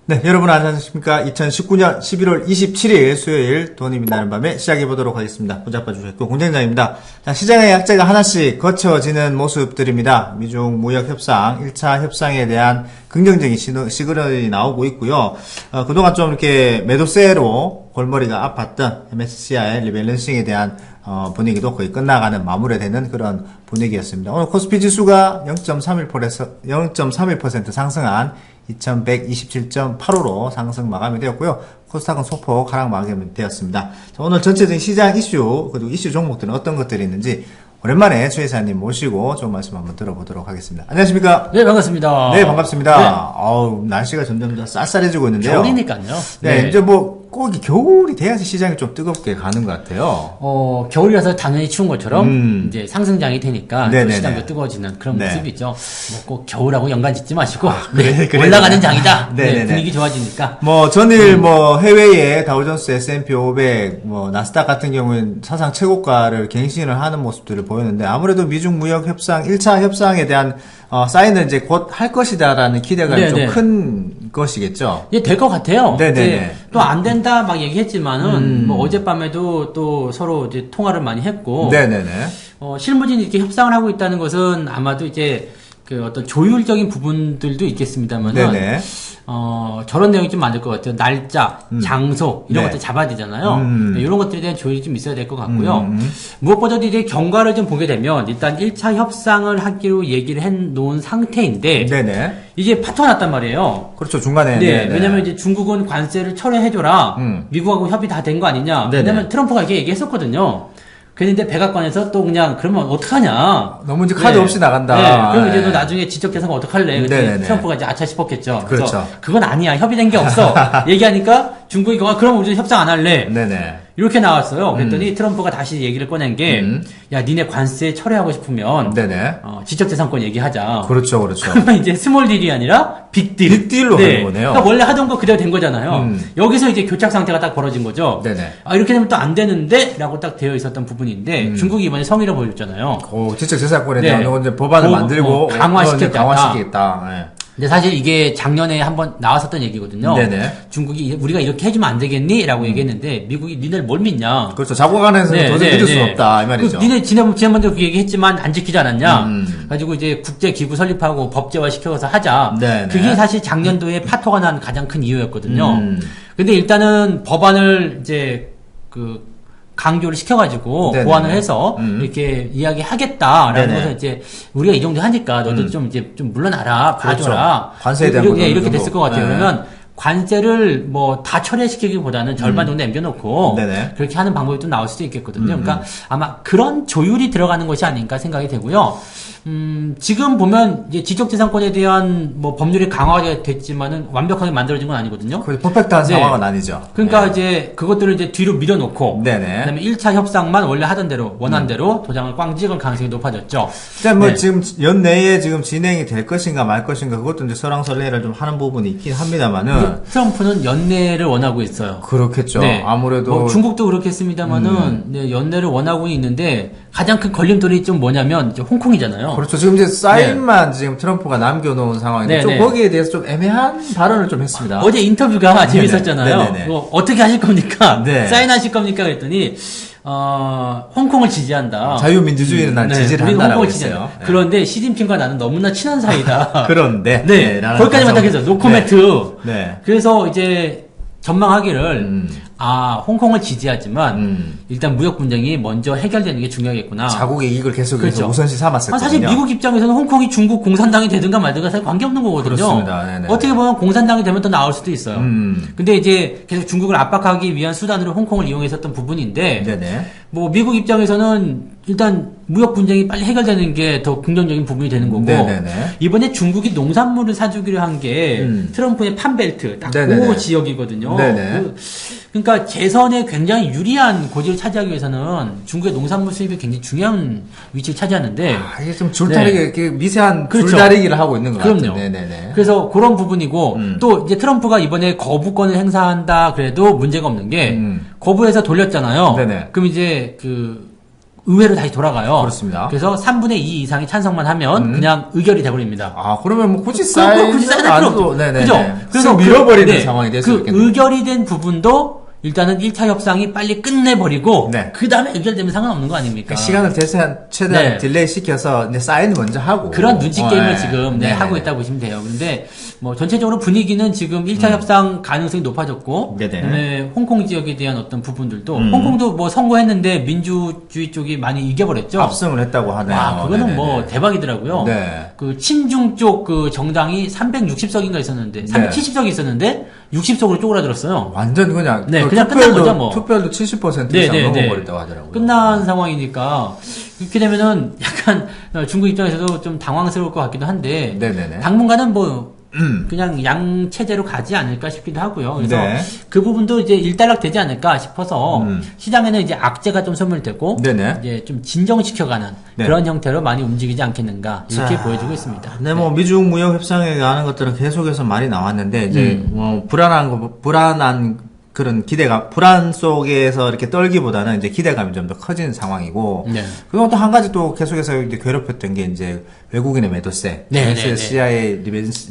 네, 여러분 안녕하십니까. 2019년 11월 27일 수요일 돈이 빛나는 밤에 시작해보도록 하겠습니다. 보잡아 주셨고 공장장입니다. 자, 시장의 약재가 하나씩 거쳐지는 모습들입니다. 미중 무역 협상, 1차 협상에 대한 긍정적인 시그널이 나오고 있고요. 그동안 좀 이렇게 매도세로 골머리가 아팠던 MSCI 리밸런싱에 대한 분위기도 거의 끝나가는 마무리되는 그런 분위기였습니다. 오늘 코스피 지수가 0.31% 상승한 2127.85로 상승 마감이 되었고요. 코스닥은 소폭 하락 마감이 되었습니다. 자, 오늘 전체적인 시장 이슈 그리고 이슈 종목들은 어떤 것들이 있는지 오랜만에 추 회사님 모시고 좋은 말씀 한번 들어보도록 하겠습니다. 안녕하십니까? 네, 반갑습니다. 네, 반갑습니다. 네. 날씨가 점점 더 쌀쌀해지고 있는데요. 겨울이니까요. 네, 이제 꼭 겨울이 돼야지 시장이 좀 뜨겁게 가는 것 같아요. 겨울이라서 당연히 추운 것처럼 이제 상승장이 되니까 또 시장도 뜨거워지는 그런 네. 모습이죠. 뭐 꼭 겨울하고 연관 짓지 마시고 그래, 올라가는 장이다. 네네네. 분위기 좋아지니까. 전일 해외에 다우존스 S&P 500, 나스닥 같은 경우는 사상 최고가를 갱신을 하는 모습들을 보였는데 아무래도 미중 무역 협상 1차 협상에 대한 사인을 이제 곧 할 것이다라는 기대감이 좀 큰 것이겠죠. 예, 될 것 같아요. 네네네. 또 안 된다 막 얘기했지만은 뭐 어젯밤에도 또 서로 이제 통화를 많이 했고. 네네네. 실무진이 이렇게 협상을 하고 있다는 것은 아마도 이제 그 어떤 조율적인 부분들도 있겠습니다만은. 네네. 저런 내용이 좀 맞을 것 같아요. 날짜, 장소, 이런 것들 잡아야 되잖아요. 이런 것들에 대한 조율이 좀 있어야 될 것 같고요. 무엇보다도 이제 경과를 좀 보게 되면, 일단 1차 협상을 하기로 얘기를 해 놓은 상태인데, 네네. 이게 파토가 났단 말이에요. 그렇죠, 중간에. 네, 왜냐면 이제 중국은 관세를 철회해줘라. 미국하고 협의 다 된 거 아니냐. 네네. 왜냐면 트럼프가 이렇게 얘기했었거든요. 그런데 백악관에서 또 그냥 그러면 어떡하냐. 너무 이제 카드 없이 나간다. 네. 그럼 이제 너 나중에 지적재산권 어떡할래. 그랬더니 트럼프가 이제 아차 싶었겠죠. 그래서 그렇죠. 그건 아니야. 협의된 게 없어. 얘기하니까 중국이 그럼 우리 협상 안 할래. 네네. 이렇게 나왔어요. 그랬더니 트럼프가 다시 얘기를 꺼낸 게, 야, 니네 관세 철회하고 싶으면, 네네. 지적재산권 얘기하자. 그렇죠, 그렇죠. 그러면 이제 스몰 딜이 아니라 빅딜. 빅딜로 하는 거네요. 그러니까 원래 하던 거 그대로 된 거잖아요. 여기서 이제 교착 상태가 딱 벌어진 거죠. 네네. 이렇게 되면 또 안 되는데? 라고 딱 되어 있었던 부분인데, 중국이 이번에 성의를 보여줬잖아요. 지적재산권에 대한 이제 법안을 만들고 강화시키겠다. 네. 근데 사실 이게 작년에 한번 나왔었던 얘기거든요. 네네. 중국이 우리가 이렇게 해주면 안 되겠니? 라고 얘기했는데 미국이 니네를 뭘 믿냐? 그렇죠. 자국안에서는 도저히 믿을 수는 없다 이 말이죠. 니네 지난번에도 그 얘기했지만 안 지키지 않았냐? 가지고 이제 국제기구 설립하고 법제화 시켜서 하자. 네네. 그게 사실 작년도에 파토가 난 가장 큰 이유였거든요. 근데 일단은 법안을 이제 강조를 시켜가지고 네네. 보완을 해서 이렇게 이야기하겠다라는 네네. 것을 이제 우리가 이 정도 하니까 너도 좀 이제 좀 물러나라 봐줘라. 그렇죠. 관세에 대한 이렇게 됐을 것 같아요. 네. 그러면 관세를 다 철회시키기보다는 절반 정도 남겨놓고 네네. 그렇게 하는 방법이 또 나올 수도 있겠거든요. 그러니까 아마 그런 조율이 들어가는 것이 아닌가 생각이 되고요. 지금 보면 이제 지적재산권에 대한 법률이 강화가 됐지만은 완벽하게 만들어진 건 아니거든요. 거의 퍼펙트한 네. 상황은 아니죠. 그러니까 네. 이제 그것들을 이제 뒤로 밀어놓고 네네. 그다음에 1차 협상만 원래 하던 대로 원한 대로 도장을 꽝 찍을 가능성이 높아졌죠. 일단 네. 지금 연내에 지금 진행이 될 것인가 말 것인가 그것도 이제 설왕설래를 좀 하는 부분이 있긴 합니다만은 트럼프는 연내를 원하고 있어요. 그렇겠죠. 네. 아무래도 중국도 그렇겠습니다만은 네, 연내를 원하고 있는데 가장 큰 걸림돌이 좀 뭐냐면 이제 홍콩이잖아요. 그렇죠. 지금 이제 사인만 지금 트럼프가 남겨놓은 상황인데 좀 거기에 대해서 좀 애매한 발언을 좀 했습니다. 어제 인터뷰가 재밌었잖아요. 네네네. 어떻게 하실 겁니까? 네. 사인하실 겁니까? 그랬더니 홍콩을 지지한다. 자유민주주의는 난 지지를 한다라고 했어요. 네. 그런데 시진핑과 나는 너무나 친한 사이다. 그런데 네. 거기까지만 딱 해서 노코멘트. 네. 그래서 이제 전망하기를 홍콩을 지지하지만 일단 무역 분쟁이 먼저 해결되는 게 중요하겠구나. 자국의 이익을 계속해서 그렇죠. 우선시 삼았었거든요. 사실 미국 입장에서는 홍콩이 중국 공산당이 되든가 말든가 사실 관계없는 거거든요. 그렇습니다. 네네. 어떻게 보면 공산당이 되면 더 나을 수도 있어요. 근데 이제 계속 중국을 압박하기 위한 수단으로 홍콩을 이용했었던 부분인데 네네. 미국 입장에서는 일단 무역 분쟁이 빨리 해결되는 게 더 긍정적인 부분이 되는 거고 네네네. 이번에 중국이 농산물을 사주기로 한 게 트럼프의 판벨트 딱 그 지역이거든요. 네네. 그러니까 재선에 굉장히 유리한 고지를 차지하기 위해서는 중국의 농산물 수입이 굉장히 중요한 위치를 차지하는데 이게 좀 줄다리기 이렇게 미세한 그렇죠. 줄다리기를 하고 있는 것 그럼요. 같아요. 네네네. 그래서 그런 부분이고 또 이제 트럼프가 이번에 거부권을 행사한다 그래도 문제가 없는 게 거부해서 돌렸잖아요. 네네. 그럼 이제 의회로 다시 돌아가요. 그렇습니다. 그래서 3분의 2 이상이 찬성만 하면 그냥 의결이 돼버립니다. 아, 그러면 뭐 굳이 굳이 사인 사인할 안 필요 해도, 없죠. 네네. 그죠? 그래서 밀어버리는 네, 상황이 될 수 그 있겠네요. 의결이 된 부분도 일단은 1차 협상이 빨리 끝내버리고 네. 그 다음에 의결되면 상관없는 거 아닙니까? 그러니까 시간을 최대한 네. 딜레이 시켜서 이제 사인 먼저 하고 그런 눈치 게임을 네. 지금 네네네. 하고 있다고 보시면 돼요. 그런데 뭐 전체적으로 분위기는 지금 1차 협상 가능성이 높아졌고 네네. 그다음에 홍콩 지역에 대한 어떤 부분들도 홍콩도 뭐 선거했는데 민주주의 쪽이 많이 이겨버렸죠. 압승을 했다고 하네요. 와, 그거는 네네네. 뭐 대박이더라고요. 네. 그 친중 쪽 그 정당이 360석인가 있었는데 370석이 있었는데 60석으로 쪼그라들었어요. 완전 그냥 네, 그 그냥 끝난 거죠, 뭐. 투표율도 70% 네, 이상 네, 네. 넘어버렸다고 하더라고요. 끝난 상황이니까 이렇게 되면은 약간 중국 입장에서도 좀 당황스러울 것 같기도 한데 네네네. 당분간은 뭐 그냥 양 체제로 가지 않을까 싶기도 하고요. 그래서 네. 그 부분도 이제 일단락되지 않을까 싶어서 시장에는 이제 악재가 좀 소멸되고 네네. 이제 좀 진정시켜가는 네. 그런 형태로 많이 움직이지 않겠는가 이렇게 자, 보여지고 있습니다. 네, 뭐 미중 무역 협상에 관한 것들은 계속해서 말이 나왔는데 이제 뭐 불안한 그런 기대감, 불안 속에서 이렇게 떨기보다는 이제 기대감이 좀 더 커지는 상황이고, 네. 그리고 또 한 가지 또 계속해서 이제 괴롭혔던 게 이제 외국인의 매도세, 네, CIA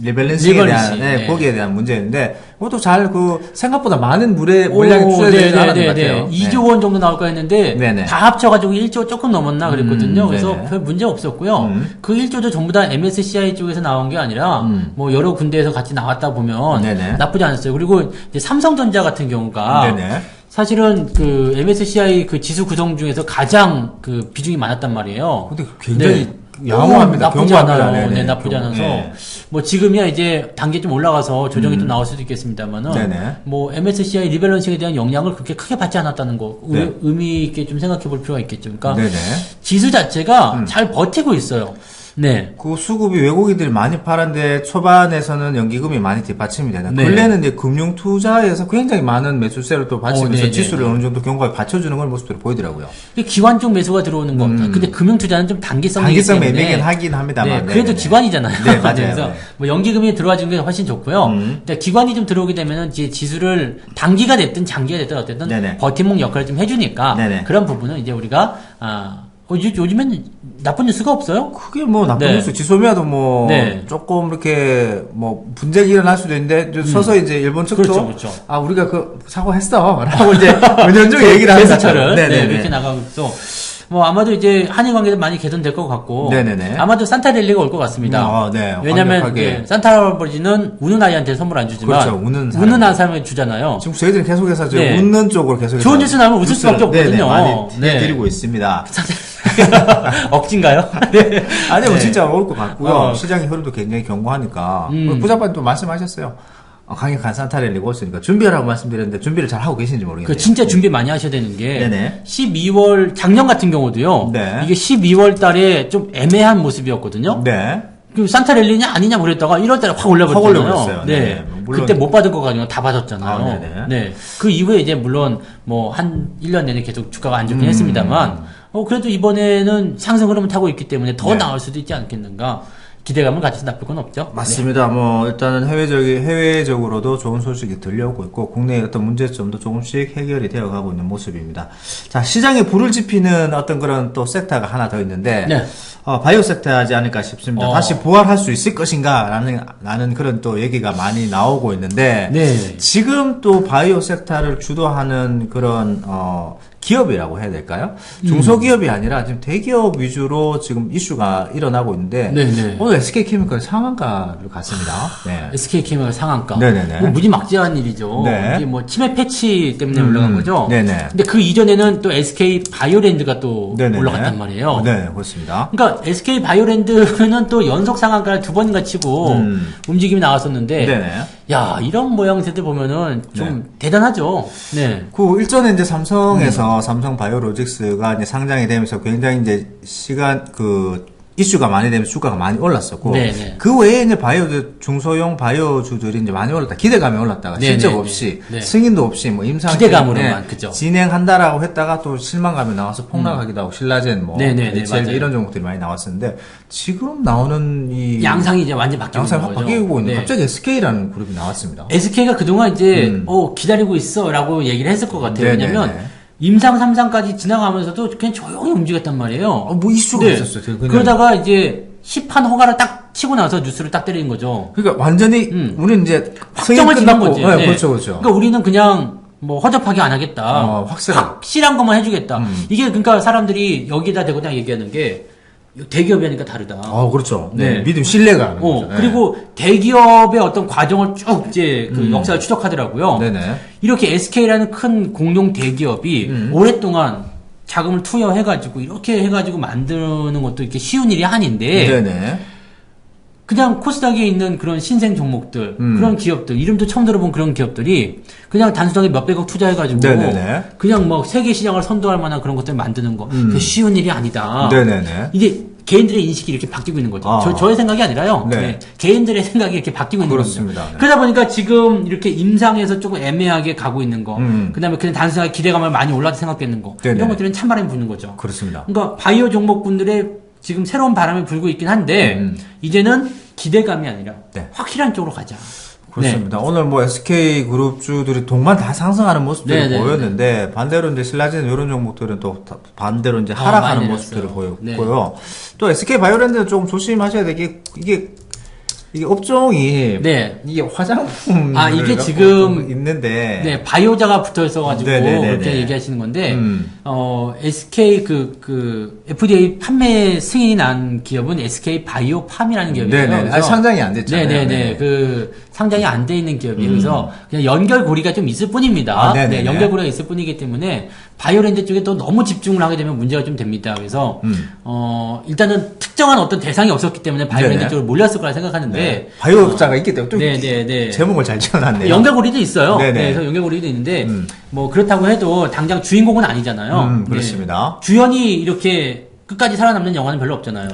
리밸런싱에 대한, 네. 거기에 대한 문제인데, 그것도 잘 생각보다 많은 물량이 투자되지 않은 것 같아요. 2조 원 정도 나올까 했는데 네네. 다 합쳐가지고 1조 조금 넘었나 그랬거든요. 그래서 네네. 별 문제 없었고요. 그 1조도 전부 다 MSCI 쪽에서 나온 게 아니라 뭐 여러 군데에서 같이 나왔다 보면 네네. 나쁘지 않았어요. 그리고 이제 삼성전자 같은 경우가 네네. 사실은 그 MSCI 그 지수 구성 중에서 가장 그 비중이 많았단 말이에요. 근데 굉장히 네. 양호합니다. 나쁘지 견고합니다. 않아요. 네네. 네, 나쁘지 않아서. 네. 뭐 지금이야 이제 단계 좀 올라가서 조정이 좀 나올 수도 있겠습니다만은. 네네. 뭐 MSCI 리밸런싱에 대한 영향을 그렇게 크게 받지 않았다는 거. 네. 의미 있게 좀 생각해 볼 필요가 있겠죠. 그러니까 네네. 지수 자체가 잘 버티고 있어요. 네. 그 수급이 외국인들이 많이 팔았는데 초반에서는 연기금이 많이 뒷받침이 되는. 네. 근래는 이제 금융 투자에서 굉장히 많은 매수세를 또 받치면서 네네. 지수를 어느 정도 견고하게 받쳐주는 걸 모습들을 보이더라고요. 이게 기관 쪽 매수가 들어오는 겁니다. 근데 금융 투자는 좀 단기성이기 단기성 때문에. 매매긴 하긴 합니다만. 네, 그래도 네네네. 기관이잖아요. 네, 맞아요. 그래서 네. 뭐 연기금이 들어와주는 게 훨씬 좋고요. 근데 기관이 좀 들어오게 되면은 이제 지수를 단기가 됐든 장기가 됐든 어쨌든 네네. 버팀목 역할을 좀 해주니까 네네. 그런 부분은 이제 우리가 요즘엔 나쁜 뉴스가 없어요. 크게 뭐 나쁜 네. 뉴스 지소미아도 뭐 네. 조금 이렇게 뭐 분쟁이 일어날 수도 있는데 서서 이제 일본 측도 그렇죠, 그렇죠. 아 우리가 그 사고했어 라고 이제 은연중에 얘기를 하는 대수처럼 네네네. 네, 이렇게 나가고 있어. 뭐 아마도 이제 한일 관계도 많이 개선될 것 같고 네네네. 아마도 산타 랠리가 올 것 같습니다. 네. 왜냐면 완벽하게. 이제 산타 할아버지는 우는 아이한테 선물 안 주지만 그렇죠. 우는 사람에 주잖아요. 지금 저희들은 계속해서 네. 웃는 쪽으로 계속해서 좋은 뉴스 나오면 웃을 수밖에 뉴스를, 네네, 없거든요. 많이 네. 해드리고 있습니다. 억진가요? 네. 아니 뭐 네. 진짜 올 것 같고요. 어. 시장의 흐름도 굉장히 견고하니까 부장판도 또 말씀하셨어요. 강력한 산타랠리가 올 수 있으니까 준비하라고 말씀드렸는데 준비를 잘 하고 계신지 모르겠네요. 그 진짜 준비 많이 하셔야 되는 게 네네. 12월 작년 같은 경우도요. 네. 이게 12월 달에 좀 애매한 모습이었거든요. 네. 그 산타랠리냐 아니냐 그랬다가 1월 달에 확 확 올라버렸잖아요. 올라버렸어요. 네. 네. 물론 그때 못 받은 거 가지고 다 받았잖아요. 아, 네네. 네. 그 이후에 이제 물론 뭐 한 1년 내내 계속 주가가 안 좋긴 했습니다만 그래도 이번에는 상승 흐름을 타고 있기 때문에 더 네. 나올 수도 있지 않겠는가. 기대감을 가져서 나쁠 건 없죠. 맞습니다. 뭐 일단은 해외적으로도 좋은 소식이 들려오고 있고 국내의 어떤 문제점도 조금씩 해결이 되어가고 있는 모습입니다. 자, 시장에 불을 지피는 어떤 그런 또 섹터가 하나 더 있는데 네. 바이오 섹터하지 않을까 싶습니다. 다시 부활할 수 있을 것인가라는 그런 또 얘기가 많이 나오고 있는데 네. 지금 또 바이오 섹터를 주도하는 그런 기업이라고 해야 될까요? 중소기업이 아니라 지금 대기업 위주로 지금 이슈가 일어나고 있는데 네네. 오늘 SK케미컬 상한가를 갔습니다. 네. SK케미칼 상한가. 네네네. 뭐 무지막지한 일이죠. 네. 이게 뭐 치매 패치 때문에 올라간 거죠. 네네. 근데 그 이전에는 또 SK 바이오랜드가 또 네네네. 올라갔단 말이에요. 네, 그렇습니다. 그러니까 SK 바이오랜드는 또 연속 상한가를 2번인가 치고 움직임이 나왔었는데, 네네. 야 이런 모양새들 보면은 좀 대단하죠. 네. 그 일전에 이제 삼성에서 삼성 바이오로직스가 이제 상장이 되면서 굉장히 이제 이슈가 많이 되면서 주가가 많이 올랐었고 네네. 그 외에 이제 중소형 바이오주들이 이제 많이 올랐다 기대감이 올랐다가 네네네. 실적 없이 네. 승인도 없이 뭐 임상 기대감으로만, 그죠. 진행한다라고 했다가 또 실망감이 나와서 폭락하기도 하고 신라젠 뭐 네네네, HLG 맞아요. 이런 종목들이 많이 나왔었는데 지금 나오는 이 양상이 이제 완전히 바뀌고 양상이 있는 확 거죠. 바뀌고 있는 네. 갑자기 SK라는 그룹이 나왔습니다. SK가 그동안 이제 기다리고 있어라고 얘기를 했을 것 같아요. 네네네. 왜냐면 임상 3상까지 지나가면서도 그냥 조용히 움직였단 말이에요. 뭐 이슈가 네. 있었어요. 그냥. 그러다가 이제 시판 허가를 딱 치고 나서 뉴스를 딱 때리는 거죠. 그러니까 완전히 우리는 이제 확정을 짓는 거지. 네, 그렇죠, 그렇죠. 그러니까 우리는 그냥 뭐 허접하게 안 하겠다. 확실한 것만 해주겠다. 이게 그러니까 사람들이 여기다 대고 다 얘기하는 게 대기업이 하니까 다르다. 그렇죠. 네. 믿음 신뢰가 하는 거죠. 네. 그리고 대기업의 어떤 과정을 쭉 이제 그 역사를 추적하더라고요. 네네. 이렇게 SK라는 큰 공룡 대기업이 오랫동안 자금을 투여해가지고 이렇게 해가지고 만드는 것도 이렇게 쉬운 일이 아닌데 네네. 그냥 코스닥에 있는 그런 신생 종목들, 그런 기업들, 이름도 처음 들어본 그런 기업들이 그냥 단순하게 몇백억 투자해가지고 네네네. 그냥 뭐 세계 시장을 선도할 만한 그런 것들 만드는 거 그게 쉬운 일이 아니다. 네네네. 이게 개인들의 인식이 이렇게 바뀌고 있는 거죠. 저의 생각이 아니라요. 네. 네. 개인들의 생각이 이렇게 바뀌고 있는 그렇습니다. 거죠. 네. 그러다 보니까 지금 이렇게 임상에서 조금 애매하게 가고 있는 거, 그다음에 그냥 단순하게 기대감을 많이 올라다 생각했는 거, 네네. 이런 것들은 찬바람이 부는 거죠. 그렇습니다. 그러니까 바이오 종목분들의 지금 새로운 바람이 불고 있긴 한데 이제는 기대감이 아니라 네. 확실한 쪽으로 가자. 그렇습니다. 오늘 뭐 SK 그룹주들이 동반 다 상승하는 모습들을 네네네. 보였는데 반대로 이제 신라젠 이런 종목들은 또 반대로 이제 하락하는 많이 모습들을 내렸어요. 보였고요. 또 SK 바이오랜드는 조금 조심하셔야 되게 이게 업종이 네. 이게 화장품 이게 지금 있는데 네, 바이오자가 붙어 있어가지고 네네네네. 그렇게 얘기하시는 건데, SK 그 FDA 판매 승인이 난 기업은 SK 바이오팜이라는 기업이에요. 네네. 그래서 상장이 안 됐잖아요. 네네네. 그 상장이 안 돼 있는 기업이에요. 그래서 그냥 연결고리가 좀 있을 뿐입니다. 네네네. 네, 연결고리가 있을 뿐이기 때문에 바이오랜드 쪽에 또 너무 집중을 하게 되면 문제가 좀 됩니다. 그래서 일단은 특정한 어떤 대상이 없었기 때문에 바이오랜드 네네. 쪽으로 몰렸을 거라 생각하는데. 바이오자가 있기 때문에 또 네네네. 제목을 잘 지어놨네요. 연결고리도 있어요. 네네. 네, 그래서 연결고리도 있는데 뭐 그렇다고 해도 당장 주인공은 아니잖아요. 그렇습니다. 네. 주연이 이렇게 끝까지 살아남는 영화는 별로 없잖아요.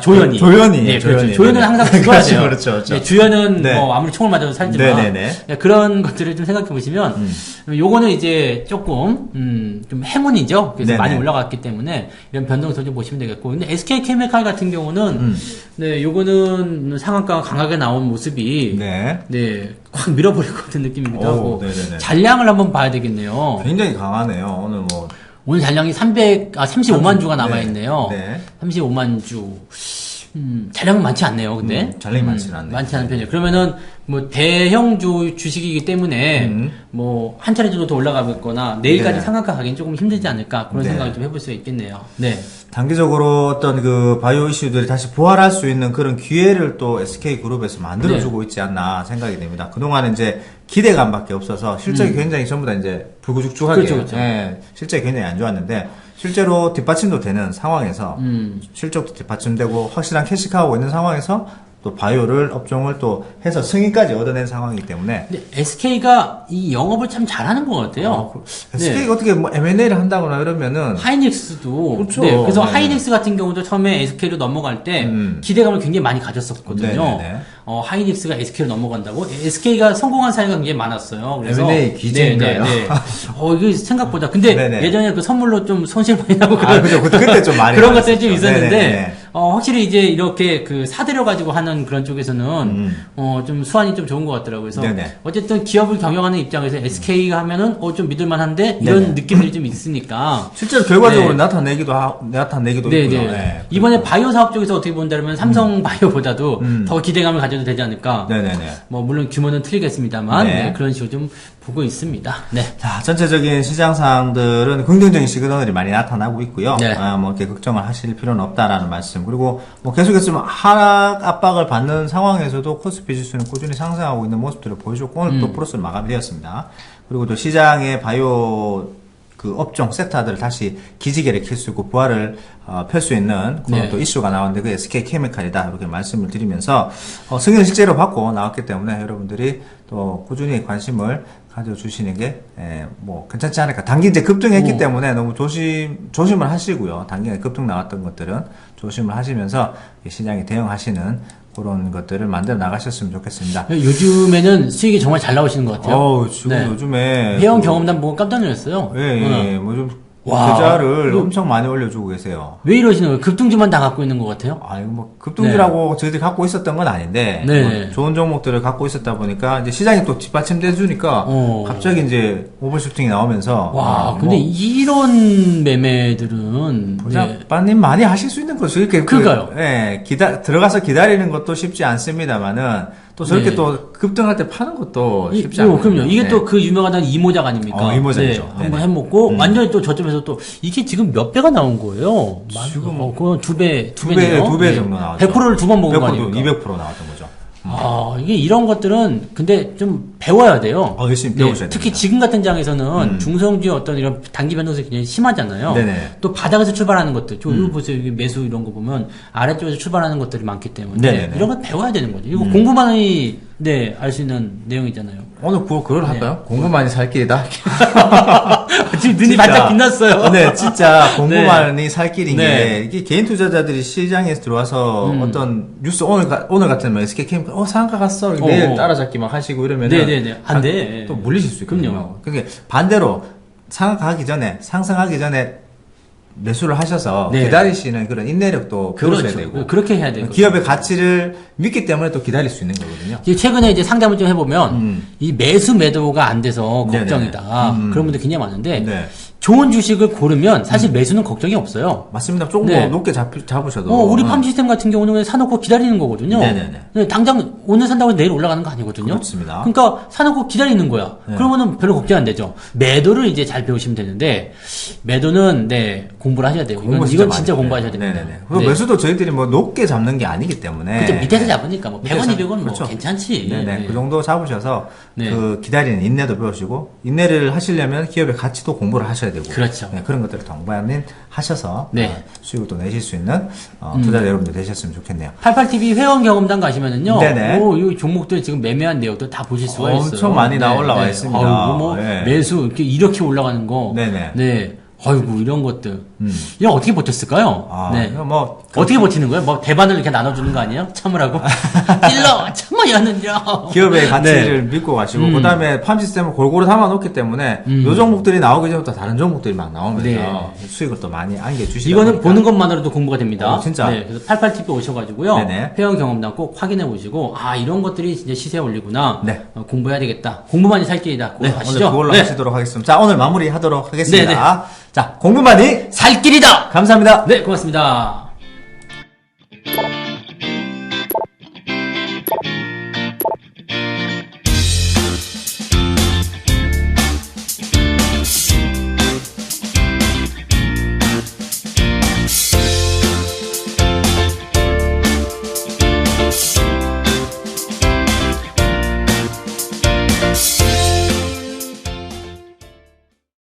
조연이. 조연이. 네, 그렇죠. 조연은 항상 죽어야 돼요. 그렇죠, 그렇죠. 네, 주연은 네. 뭐 아무리 총을 맞아도 살지만 네네네. 네, 그런 것들을 좀 생각해 보시면 요거는 이제 조금 좀 행운이죠. 그래서 네네. 많이 올라갔기 때문에 이런 변동성 좀 보시면 되겠고, 근데 SK 케미칼 같은 경우는 네, 요거는 상한가가 강하게 나온 모습이 네. 확 밀어버릴 것 같은 느낌이기도 하고 네네네. 잔량을 한번 봐야 되겠네요. 굉장히 강하네요. 오늘 잔량이 35만 주가 남아있네요. 네. 35만 주. 잔량은 많지 않네요, 근데. 잔량이 많지는 않네요. 많지 않은 편이에요. 그러면은, 뭐, 대형 주식이기 때문에, 뭐, 한 차례 정도 더 올라가거나, 내일까지 네. 상한가 가긴 조금 힘들지 않을까, 그런 네. 생각을 좀 해볼 수 있겠네요. 네. 단기적으로 어떤 그 바이오 이슈들이 다시 부활할 수 있는 그런 기회를 또 SK 그룹에서 만들어주고 있지 않나 생각이 됩니다. 그동안 이제 기대감밖에 없어서 실적이 굉장히 전부 다 이제 불구죽죽하게 그렇죠. 예, 실적이 굉장히 안 좋았는데 실제로 뒷받침도 되는 상황에서 실적도 뒷받침되고 확실한 캐시카우가 있는 상황에서 또 바이오를 업종을 또 해서 승인까지 얻어낸 상황이기 때문에 근데 SK가 이 영업을 참 잘하는 것 같아요. SK가 어떻게 뭐 M&A를 한다거나 이러면은 하이닉스도 그렇죠. 네, 그래서 네. 하이닉스 같은 경우도 처음에 SK로 넘어갈 때 기대감을 굉장히 많이 가졌었거든요. 네네네. 하이닉스가 SK로 넘어간다고 SK가 성공한 사례가 굉장히 많았어요. 그래서 M&A 기재인가요? 이게 생각보다 근데 네네. 예전에 그 선물로 좀 손실 많이 나고 그런 그죠. 그때 좀 많이 그런 것들이 좀 나왔었죠. 있었는데 네네네. 확실히 이제 이렇게 그 사들여 가지고 하는 그런 쪽에서는 좀 수완이 좀 좋은 것 같더라고요. 그래서 네네. 어쨌든 기업을 경영하는 입장에서 SK가 하면은 좀 믿을만한데 이런 네네. 느낌들이 좀 있으니까. 실제로 결과적으로 네. 나타내기도 네, 있고요. 네. 네. 이번에 바이오 사업 쪽에서 어떻게 본다면 삼성 바이오보다도 더 기대감을 가져도 되지 않을까. 네네네. 뭐 물론 규모는 틀리겠습니다만 네. 네, 그런 식으로 좀 보고 있습니다. 네. 자, 전체적인 시장 상황들은 긍정적인 시그널이 많이 나타나고 있고요. 네. 뭐 이렇게 걱정을 하실 필요는 없다라는 말씀. 그리고 뭐 계속해서 좀 하락 압박을 받는 상황에서도 코스피 지수는 꾸준히 상승하고 있는 모습들을 보여줬고 오늘 또 플러스로 마감되었습니다. 그리고 또 시장의 바이오 그 업종 섹터들을 다시 기지개를 킬 수 있고 부활을 펼 수 있는 그런 네. 또 이슈가 나왔는데 그 SK 케미칼이다 이렇게 말씀을 드리면서 승인을 실제로 받고 나왔기 때문에 여러분들이 또 꾸준히 관심을 가져주시는 게 뭐 괜찮지 않을까. 단기 이제 급등했기 때문에 너무 조심을 하시고요. 단기에 급등 나왔던 것들은 조심을 하시면서 시장에 대응하시는 그런 것들을 만들어 나가셨으면 좋겠습니다. 요즘에는 수익이 정말 잘 나오시는 것 같아요. 지금 네. 요즘에 회원 경험담 보고 깜짝 놀랐어요. 예, 뭐 좀 와. 계좌를 엄청 많이 올려주고 계세요. 왜 이러시는 거예요? 급등주만 다 갖고 있는 것 같아요? 아, 이거 뭐, 급등주라고 저희들이 갖고 있었던 건 아닌데, 네. 뭐 좋은 종목들을 갖고 있었다 보니까, 이제 시장이 또 뒷받침돼 주니까, 갑자기 이제 오버슈팅이 나오면서, 와, 근데 이런 매매들은. 부자빠님 많이 하실 수 있는 거죠. 이렇게. 그러니까요. 들어가서 기다리는 것도 쉽지 않습니다만은, 또 저렇게 네. 또 급등할 때 파는 것도 쉽지 않아요. 그럼요. 이게 또 그 유명하다는 이모작 아닙니까? 이모작이죠. 네, 한번 해먹고, 완전히 또 저점에서 또, 이게 지금 몇 배가 나온 거예요? 지금 그건 두 배 네. 정도 나왔죠. 100%를 두 번 먹은 거 100%, 아닙니까? 200% 나왔던 거죠. 이게 이런 것들은 근데 좀 배워야 돼요. 열심히 배우셔야 특히 됩니다. 지금 같은 장에서는 중성주의 어떤 이런 단기 변동성이 굉장히 심하잖아요. 네네. 또 바닥에서 출발하는 것들, 이거 보세요. 여기 매수 이런 거 보면 아래쪽에서 출발하는 것들이 많기 때문에 네네네. 이런 걸 배워야 되는 거죠. 이거 공부만이 알 수 있는 내용이잖아요. 오늘 그걸 할까요? 공부만이 살 길이다. 지금 눈이 진짜. 반짝 빛났어요. 네, 진짜 공부만이 살 길인 네. 게, 이게 개인 투자자들이 시장에 들어와서 어떤 뉴스 오늘 같으면 SK케미칼, 상한가 갔어. 내일 따라잡기 막 하시고 이러면은. 네네네. 안 돼. 또 물리실 수 있거든요. 그럼요. 그러니까 반대로 상한가 하기 전에, 상승하기 전에 매수를 하셔서 네. 기다리시는 그런 인내력도 배우셔야 그렇죠. 되고. 그렇게 해야 되고. 기업의 가치를 믿기 때문에 또 기다릴 수 있는 거거든요. 최근에 이제 상담을 좀 해보면 이 매수 매도가 안 돼서 네네. 걱정이다. 그런 분들 굉장히 많은데 네. 좋은 주식을 고르면 사실 매수는 걱정이 없어요. 맞습니다. 조금 네. 더 높게 잡으셔도. 우리 팜 시스템 같은 경우는 그냥 사놓고 기다리는 거거든요. 네네네. 네, 당장 오늘 산다고 해서 내일 올라가는 거 아니거든요. 그렇습니다. 그러니까 사놓고 기다리는 거야. 네. 그러면은 별로 걱정 안 되죠. 매도를 이제 잘 배우시면 되는데 매도는 공부를 하셔야 돼요. 이건 진짜 많이 공부하셔야 해요. 됩니다. 네네네. 그리고 매수도 저희들이 뭐 높게 잡는 게 아니기 때문에. 그렇죠. 밑에서 잡으니까 뭐 100원, 200원 그렇죠. 뭐 괜찮지. 네네. 네. 그 정도 잡으셔서 네. 그 기다리는 인내도 배우시고 인내를 하시려면 기업의 가치도 공부를 하셔야 되고. 그렇죠. 네, 그런 것들을 동반인 하셔서 네. 수익을 또 내실 수 있는 투자자 여러분들 되셨으면 좋겠네요. 88TV 회원 경험단 가시면은요. 네네. 이 종목들 지금 매매한 내역도 다 보실 수가 있어요. 엄청 많이 올라와 있습니다. 아이고, 네. 매수 이렇게 올라가는 거. 네네. 네. 아이고 이런 것들. 이거 어떻게 버텼을까요? 네. 이거 뭐 어떻게 버티는 거예요? 뭐 대반을 이렇게 나눠주는 거 아니에요? 참으라고? 찔러 참아야는요. 기업의 가치를 믿고 가시고 그다음에 팜 시스템을 골고루 담아 놓기 때문에 요 종목들이 나오기 전부터 다른 종목들이 막 나오면서 네. 수익을 또 많이 안겨 주시다 이거는 보니까. 보는 것만으로도 공부가 됩니다. 진짜. 네, 그래서 88TV 오셔가지고요. 네네. 회원 경험담 꼭 확인해 보시고, 이런 것들이 진짜 시세 올리구나. 네. 공부해야 되겠다. 공부만이 살 길이다. 그거 네, 가시죠. 오늘 그걸로 네. 하시도록 하겠습니다. 자, 오늘 마무리 하도록 하겠습니다. 네네. 자, 공부만이 살 길이다! 감사합니다. 네, 고맙습니다.